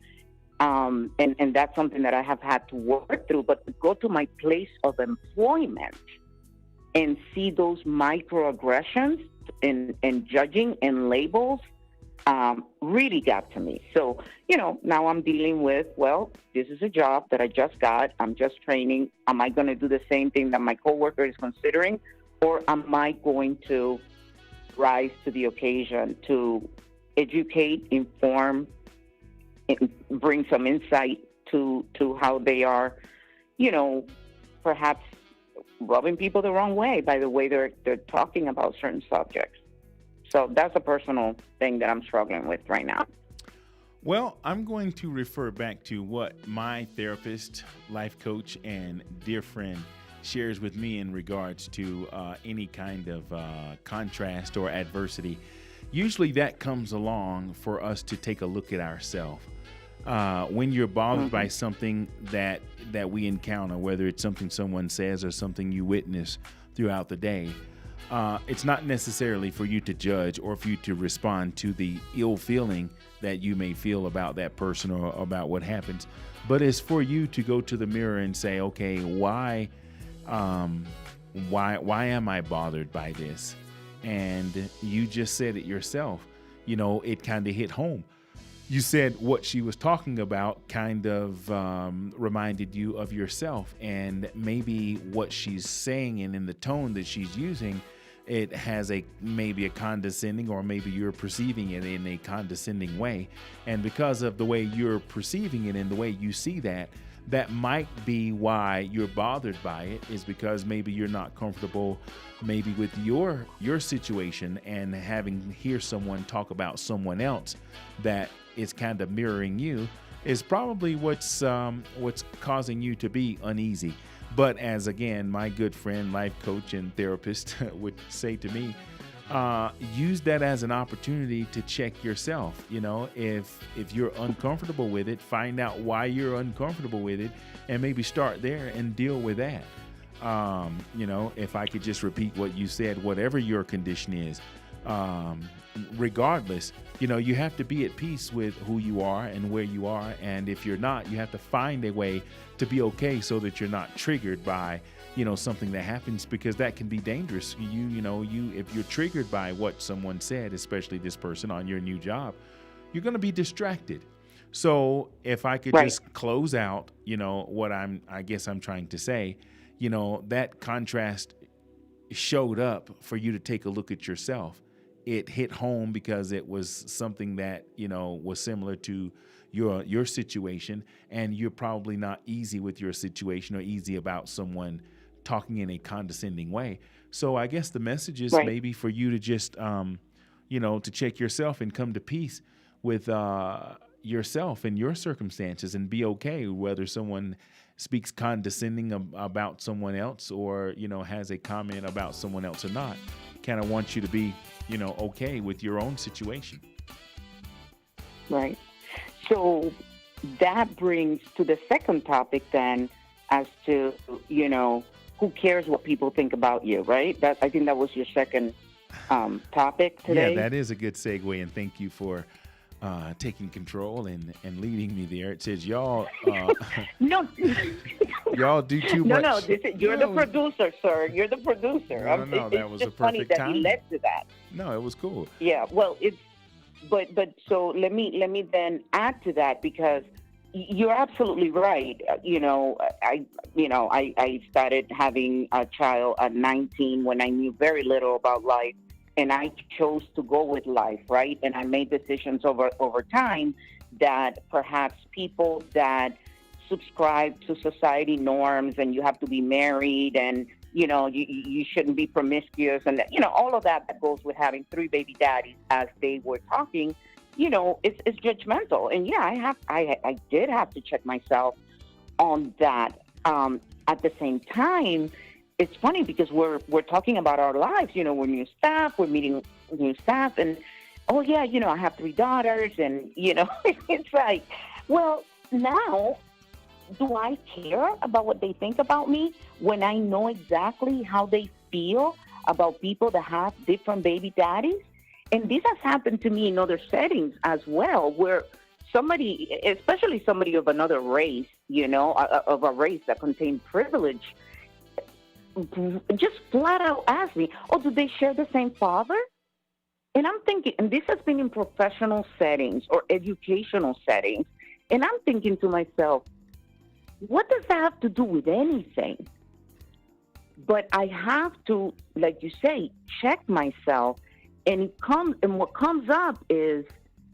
And that's something that I have had to work through. But to go to my place of employment and see those microaggressions and judging and labels really got to me. So, now I'm dealing with, well, this is a job that I just got. I'm just training. Am I going to do the same thing that my coworker is considering? Or am I going to rise to the occasion to educate, inform, bring some insight to how they are, perhaps rubbing people the wrong way by the way they're talking about certain subjects. So that's a personal thing that I'm struggling with right now. Well, I'm going to refer back to what my therapist, life coach, and dear friend shares with me in regards to any kind of contrast or adversity. Usually that comes along for us to take a look at ourselves. When you're bothered by something that we encounter, whether it's something someone says or something you witness throughout the day, it's not necessarily for you to judge or for you to respond to the ill feeling that you may feel about that person or about what happens, but it's for you to go to the mirror and say, okay, why am I bothered by this? And you just said it yourself. It kind of hit home. You said what she was talking about kind of reminded you of yourself, and maybe what she's saying and in the tone that she's using, it has maybe a condescending, or maybe you're perceiving it in a condescending way. And because of the way you're perceiving it and the way you see that might be why you're bothered by it, is because maybe you're not comfortable maybe with your situation, and hear someone talk about someone else that is kind of mirroring you is probably what's causing you to be uneasy. But as, again, my good friend, life coach, and therapist would say to me, use that as an opportunity to check yourself. If you're uncomfortable with it, find out why you're uncomfortable with it, and maybe start there and deal with that. If I could just repeat what you said, whatever your condition is, regardless, you have to be at peace with who you are and where you are. And if you're not, you have to find a way to be okay so that you're not triggered by, something that happens, because that can be dangerous. If you're triggered by what someone said, especially this person on your new job, you're going to be distracted. So if I could just close out, what I guess I'm trying to say, that contrast showed up for you to take a look at yourself. It hit home because it was something that, was similar to your situation, and you're probably not easy with your situation or easy about someone talking in a condescending way. So I guess the message is maybe for you to just, to check yourself and come to peace with yourself and your circumstances, and be okay whether someone speaks condescending about someone else, or, has a comment about someone else or not. Kind of wants you to be, okay with your own situation. Right. So that brings to the second topic then, as to, who cares what people think about you, right? I think that was your second topic today. Yeah, that is a good segue, and thank you for taking control and leading me there. It says y'all no, y'all do too much. No, you're the producer, sir. You're the producer. No, that was a perfect funny that time. He led to that. No, it was cool. Yeah, well, but so let me then add to that, because you're absolutely right. I started having a child at 19 when I knew very little about life. And I chose to go with life, right? And I made decisions over time that perhaps people that subscribe to society norms, and you have to be married, and you shouldn't be promiscuous, and all of that goes with having 3 baby daddies, as they were talking, it's judgmental. And yeah, I did have to check myself on that. At the same time, it's funny because we're talking about our lives. We're new staff, we're meeting new staff, and I have 3 daughters, and it's like, well, now do I care about what they think about me when I know exactly how they feel about people that have different baby daddies? And this has happened to me in other settings as well, where somebody, especially somebody of another race, of a race that contains privilege, just flat out ask me, oh, do they share the same father? And I'm thinking, and this has been in professional settings or educational settings, and I'm thinking to myself, what does that have to do with anything? But I have to, like you say, check myself. And what comes up is,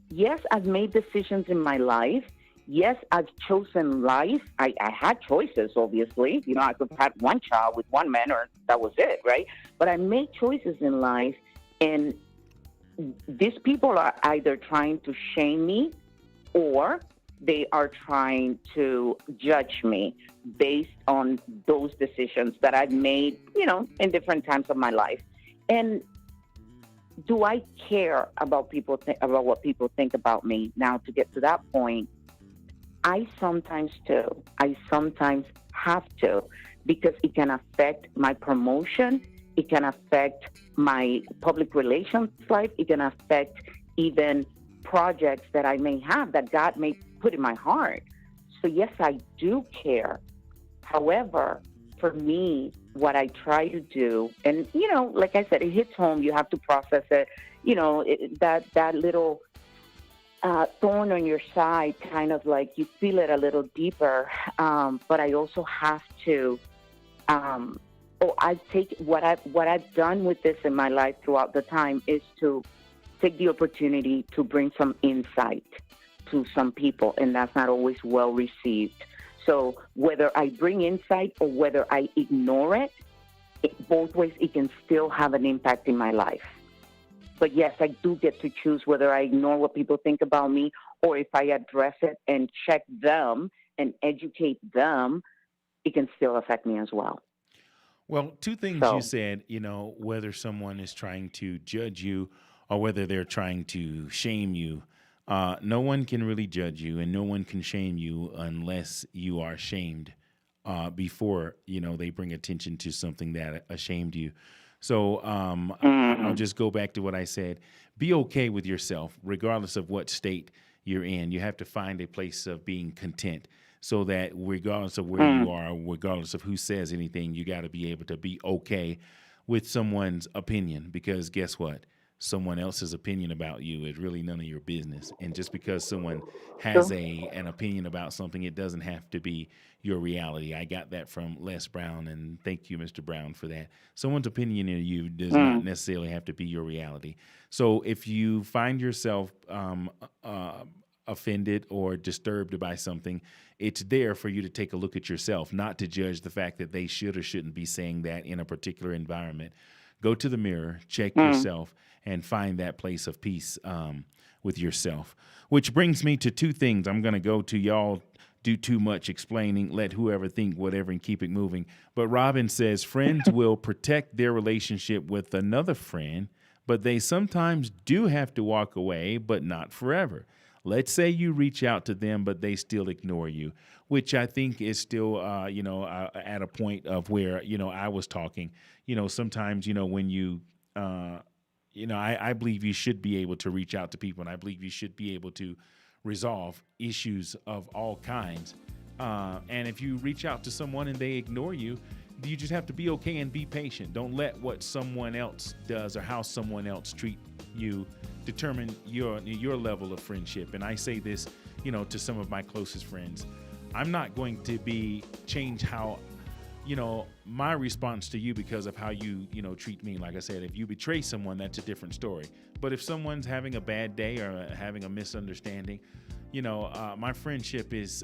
yes, I've made decisions in my life. Yes, I've chosen life. I had choices, obviously. I could have had one child with one man, or that was it, right? But I made choices in life, and these people are either trying to shame me, or they are trying to judge me based on those decisions that I've made, in different times of my life. And do I care about about what people think about me? Now, to get to that point, I sometimes do. I sometimes have to, because it can affect my promotion. It can affect my public relations life. It can affect even projects that I may have that God may put in my heart. So yes, I do care. However, for me, what I try to do, and like I said, it hits home. You have to process it. That little thorn on your side, kind of like you feel it a little deeper. But I also have to. I take what I've done with this in my life throughout the time is to take the opportunity to bring some insight to some people, and that's not always well received. So whether I bring insight or whether I ignore it, both ways it can still have an impact in my life. But yes, I do get to choose whether I ignore what people think about me, or if I address it and check them and educate them, it can still affect me as well. Well, two things you said, whether someone is trying to judge you or whether they're trying to shame you. No one can really judge you, and no one can shame you unless you are shamed before, they bring attention to something that ashamed you. So I'll just go back to what I said. Be okay with yourself, regardless of what state you're in. You have to find a place of being content, so that regardless of where you are, regardless of who says anything, you got to be able to be okay with someone's opinion, because guess what? Someone else's opinion about you is really none of your business. And just because someone has an opinion about something, it doesn't have to be your reality. I got that from Les Brown, and thank you, Mr. Brown, for that. Someone's opinion of you does not necessarily have to be your reality. So if you find yourself offended or disturbed by something, it's there for you to take a look at yourself, not to judge the fact that they should or shouldn't be saying that in a particular environment. Go to the mirror, check yourself, and find that place of peace with yourself. Which brings me to two things. I'm going to go to y'all do too much explaining, let whoever think whatever and keep it moving. But Robin says friends will protect their relationship with another friend, but they sometimes do have to walk away, but not forever. Let's say you reach out to them, but they still ignore you, which I think is still, at a point of where, I was talking, sometimes, when you, I believe you should be able to reach out to people, and I believe you should be able to resolve issues of all kinds. And if you reach out to someone and they ignore you, you just have to be okay and be patient. Don't let what someone else does or how someone else treat you determine your level of friendship. And I say this, to some of my closest friends. I'm not going to change how, my response to you because of how you, treat me. Like I said, if you betray someone, that's a different story. But if someone's having a bad day or having a misunderstanding, my friendship is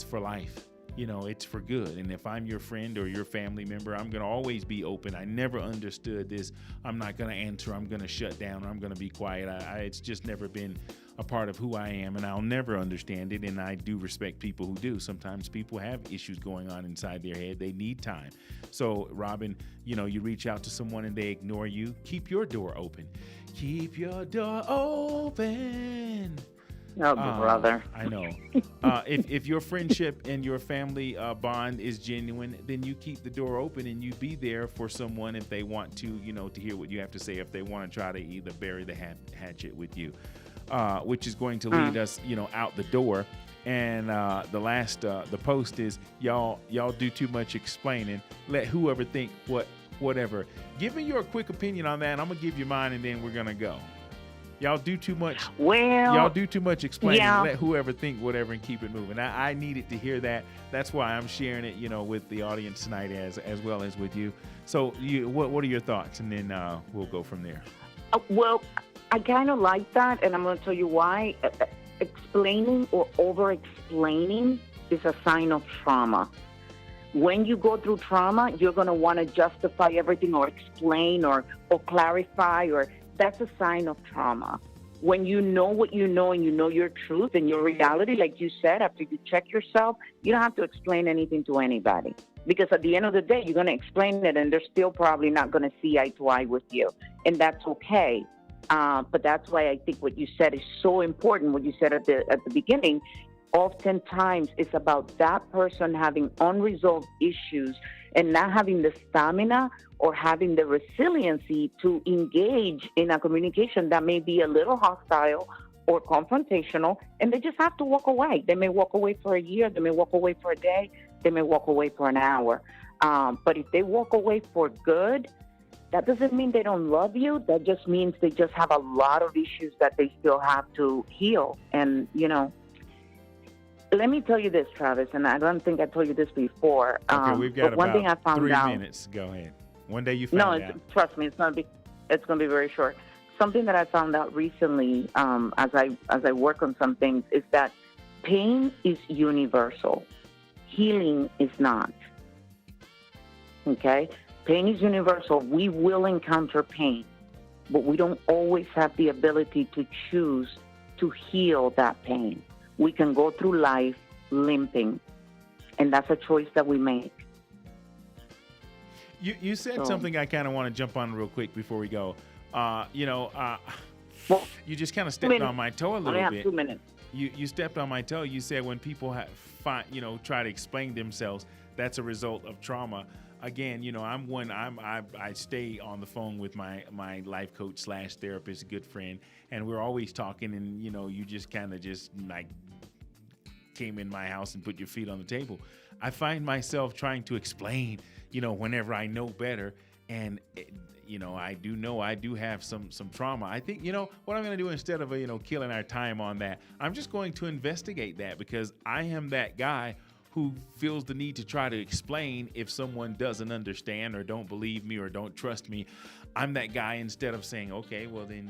for life. It's for good. And if I'm your friend or your family member, I'm going to always be open. I never understood this. I'm not going to answer. I'm going to shut down. Or I'm going to be quiet. It's just never been a part of who I am, and I'll never understand it. And I do respect people who do. Sometimes people have issues going on inside their head. They need time. So, Robin, you reach out to someone and they ignore you. Keep your door open. Keep your door open. Oh, brother. I know. If your friendship and your family bond is genuine, then you keep the door open and you be there for someone if they want to, to hear what you have to say, if they want to try to either bury the hatchet with you, which is going to lead us, out the door. And the last, the post is, y'all do too much explaining. Let whoever think whatever. Give me your quick opinion on that. And I'm going to give you mine, and then we're going to go. Y'all do too much. Well, y'all do too much explaining. Yeah. Let whoever think whatever and keep it moving. I needed to hear that. That's why I'm sharing it, with the audience tonight as well as with you. So, what are your thoughts? And then we'll go from there. Well, I kind of like that, and I'm going to tell you why. Explaining or over-explaining is a sign of trauma. When you go through trauma, you're going to want to justify everything or explain or clarify, or that's a sign of trauma. When you know what you know and you know your truth and your reality, like you said, after you check yourself, you don't have to explain anything to anybody. Because at the end of the day, you're going to explain it and they're still probably not going to see eye to eye with you. And that's okay. But that's why I think what you said is so important. What you said at the beginning, oftentimes it's about that person having unresolved issues and not having the stamina or having the resiliency to engage in a communication that may be a little hostile or confrontational, and they just have to walk away. They may walk away for a year, they may walk away for a day, they may walk away for an hour. But if they walk away for good, that doesn't mean they don't love you. That just means they just have a lot of issues that they still have to heal. And, let me tell you this, Travis, and I don't think I told you this before. Okay, we've got but one thing I about found 3 out, minutes. Go ahead. One day you found out. Trust me, it's gonna be very short. Something that I found out recently, as I work on some things, is that pain is universal. Healing is not. Okay? Pain is universal. We will encounter pain, but we don't always have the ability to choose to heal that pain. We can go through life limping, and that's a choice that we make. You said something I kind of want to jump on real quick before we go. You just kind of stepped on my toe a little bit. I only have 2 minutes. You stepped on my toe. You said when people try to explain themselves, that's a result of trauma. Again, I stay on the phone with my life coach / therapist, a good friend, and we're always talking. And you just kind of like came in my house and put your feet on the table. I find myself trying to explain, whenever I know better, and I do have some trauma. I think what I'm going to do instead of killing our time on that, I'm just going to investigate that, because I am that guy who feels the need to try to explain if someone doesn't understand or don't believe me or don't trust me. I'm that guy, instead of saying, okay, well then,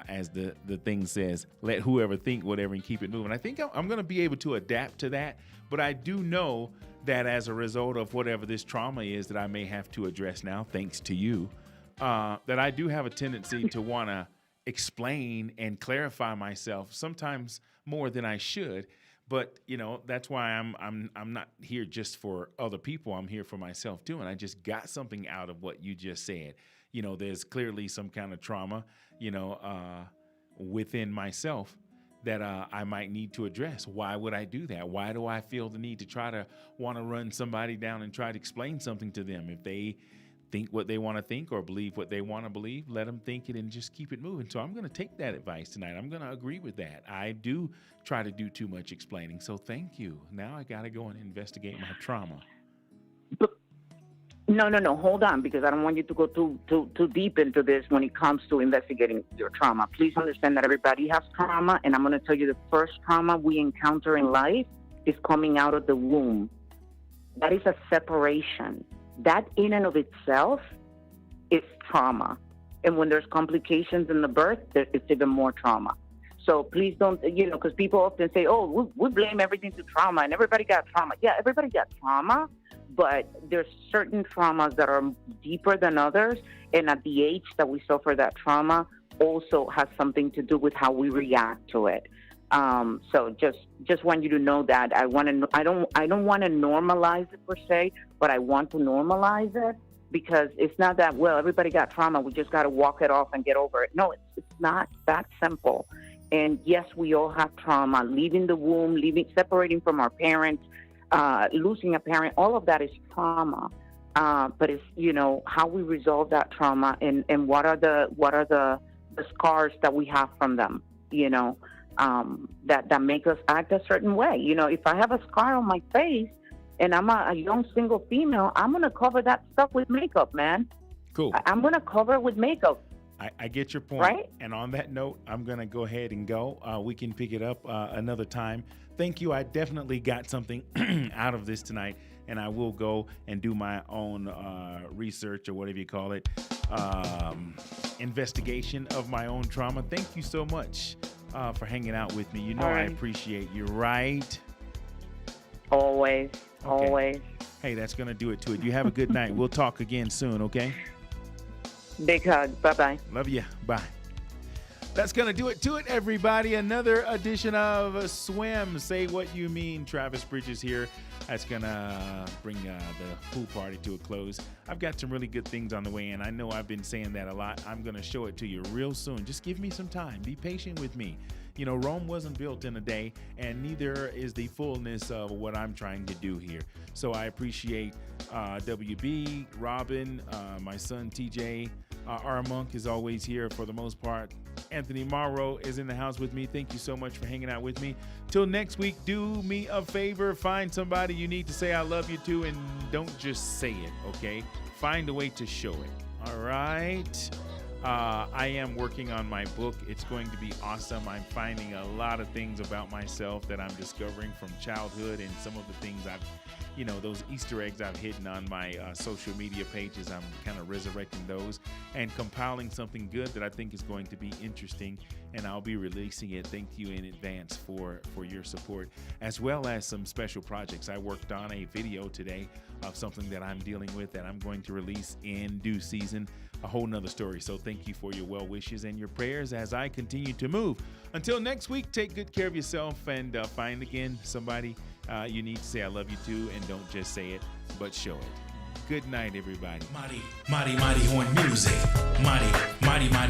as the thing says, let whoever think whatever and keep it moving. I think I'm going to be able to adapt to that, but I do know that as a result of whatever this trauma is that I may have to address now, thanks to you, that I do have a tendency to want to explain and clarify myself, sometimes more than I should. But that's why I'm not here just for other people. I'm here for myself too. And I just got something out of what you just said. There's clearly some kind of trauma, within myself that I might need to address. Why would I do that? Why do I feel the need to try to want to run somebody down and try to explain something to them? If they think what they want to think or believe what they want to believe, let them think it and just keep it moving. So I'm going to take that advice tonight. I'm going to agree with that. I do try to do too much explaining. So thank you. Now I got to go and investigate my trauma. But no. Hold on, because I don't want you to go too deep into this when it comes to investigating your trauma. Please understand that everybody has trauma, and I'm going to tell you the first trauma we encounter in life is coming out of the womb. That is a separation. That in and of itself is trauma. And when there's complications in the birth, it's even more trauma. So please don't, because people often say, oh, we blame everything to trauma and everybody got trauma. Yeah, everybody got trauma, but there's certain traumas that are deeper than others. And at the age that we suffer that trauma also has something to do with how we react to it. So just want you to know that I don't want to normalize it per se, but I want to normalize it, because it's not that, well, everybody got trauma, we just got to walk it off and get over it. No, it's not that simple. And yes, we all have trauma. Leaving the womb, separating from our parents, losing a parent, all of that is trauma. But it's, how we resolve that trauma and what are the scars that we have from them, that make us act a certain way. If I have a scar on my face and I'm a young single female, I'm going to cover that stuff with makeup, man. Cool. I'm going to cover it with makeup. I get your point. Right? And on that note, I'm going to go ahead and go. We can pick it up another time. Thank you. I definitely got something out of this tonight, and I will go and do my own research or whatever you call it, investigation of my own trauma. Thank you so much for hanging out with me. All right. I appreciate you, right? Always. Okay. Always. Hey, that's going to do it to it. You have a good night. We'll talk again soon, okay? Big hug. Bye-bye. Love you. Bye. That's going to do it to it, everybody. Another edition of SWYM. Say what you mean. Travis Bridges here. That's going to bring the pool party to a close. I've got some really good things on the way, and I know I've been saying that a lot. I'm going to show it to you real soon. Just give me some time. Be patient with me. Rome wasn't built in a day, and neither is the fullness of what I'm trying to do here. So I appreciate WB, Robin, my son TJ, R Monk is always here for the most part. Anthony Morrow is in the house with me. Thank you so much for hanging out with me. Till next week, do me a favor. Find somebody you need to say I love you to, and don't just say it, okay? Find a way to show it, all right? I am working on my book. It's going to be awesome. I'm finding a lot of things about myself that I'm discovering from childhood, and some of the things those Easter eggs I've hidden on my social media pages. I'm kind of resurrecting those and compiling something good that I think is going to be interesting, and I'll be releasing it. Thank you in advance for your support, as well as some special projects. I worked on a video today of something that I'm dealing with that I'm going to release in due season. A whole nother story. So thank you for your well wishes and your prayers as I continue to move. Until next week, take good care of yourself and find again somebody you need to say I love you to, and don't just say it, but show it. Good night, everybody. Mighty Horn Music. Mighty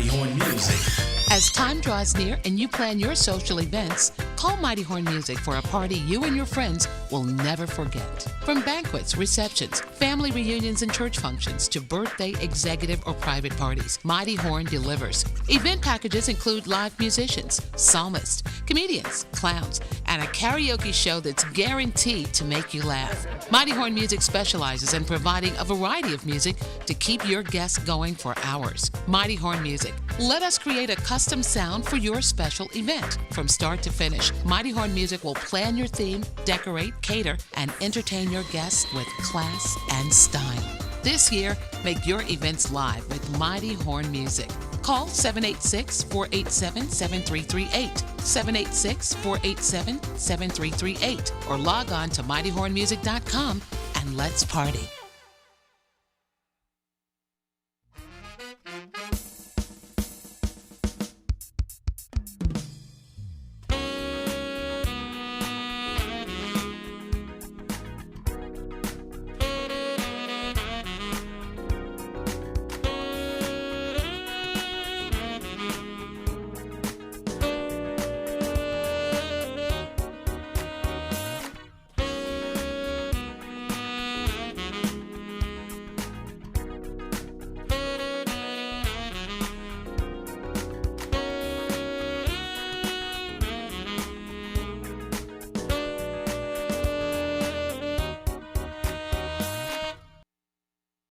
Horn Music. As time draws near and you plan your social events, call Mighty Horn Music for a party you and your friends will never forget. From banquets, receptions, family reunions, and church functions to birthday, executive, or private parties, Mighty Horn delivers. Event packages include live musicians, psalmists, comedians, clowns, and a karaoke show that's guaranteed to make you laugh. Mighty Horn Music specializes in providing a variety of music to keep your guests going for hours. Mighty Horn Music. Let us create a custom sound for your special event. From start to finish, Mighty Horn Music will plan your theme, decorate, cater, and entertain your guests with class and style. This year, make your events live with Mighty Horn Music. Call 786-487-7338, 786-487-7338, or log on to mightyhornmusic.com and let's party.